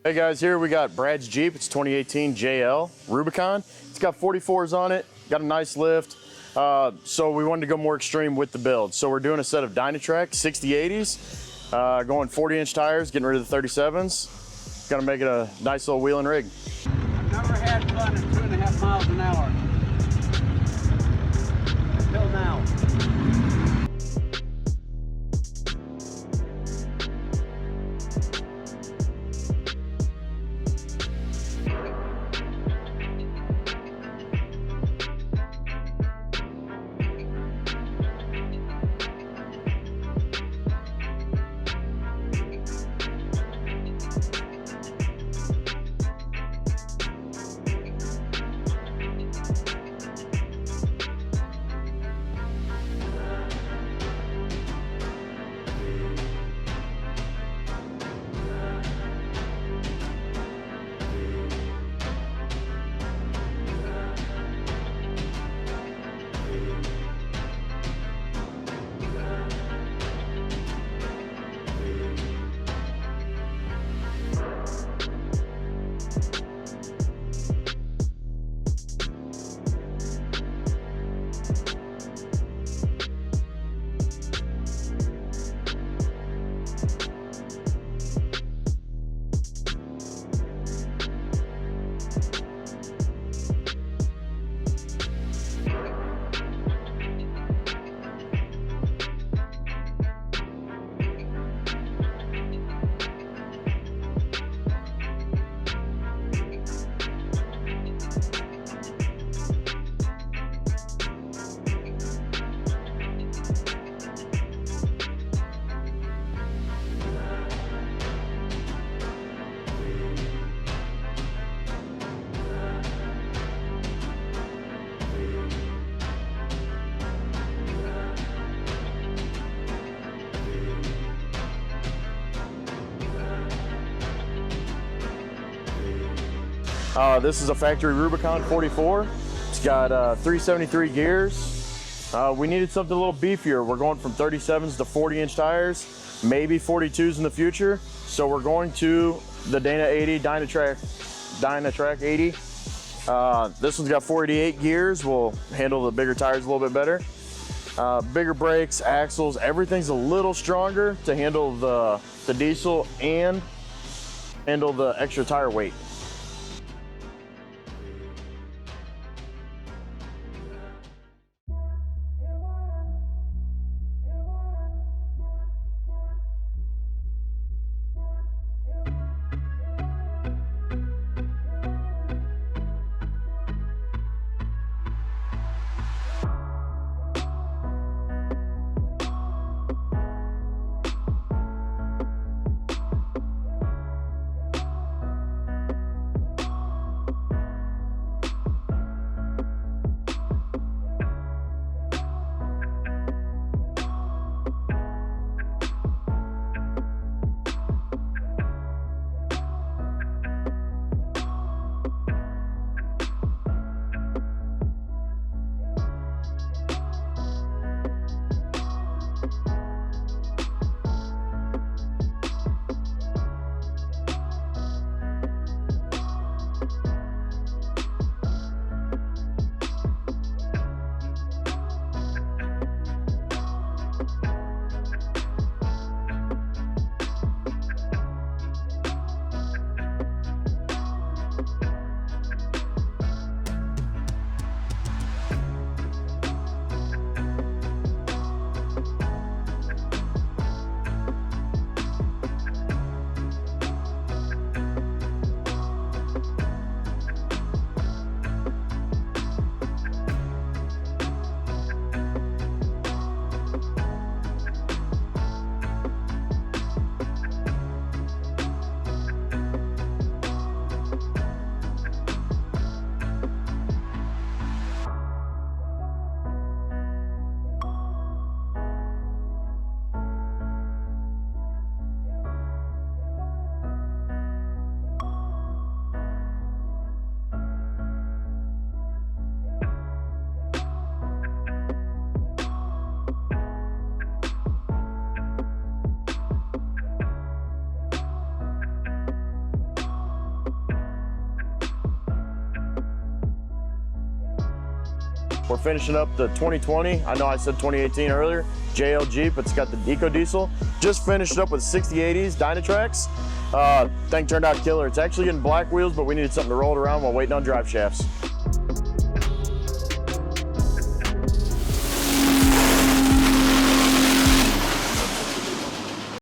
Hey guys, here we got Brad's Jeep. It's 2018 JL Rubicon. It's got 44s on it, got a nice lift. So we wanted to go more extreme with the build. So we're doing a set of Dynatrac 60/80s, going 40-inch tires, getting rid of the 37s. Gonna make it a nice little wheel and rig. I've never had fun at 2.5 miles an hour. Until now. This is a factory Rubicon 44. It's got 373 gears. We needed something a little beefier. We're going from 37s to 40-inch tires, maybe 42s in the future. So we're going to the Dynatrac 80. This one's got 488 gears. We'll handle the bigger tires a little bit better. Bigger brakes, axles, everything's a little stronger to handle the diesel and handle the extra tire weight. We're finishing up the 2020. I know I said 2018 earlier. JL Jeep, it's got the Eco Diesel. Just finished up with 6080s Dynatracs. Thing turned out killer. It's actually getting black wheels, but we needed something to roll it around while waiting on drive shafts.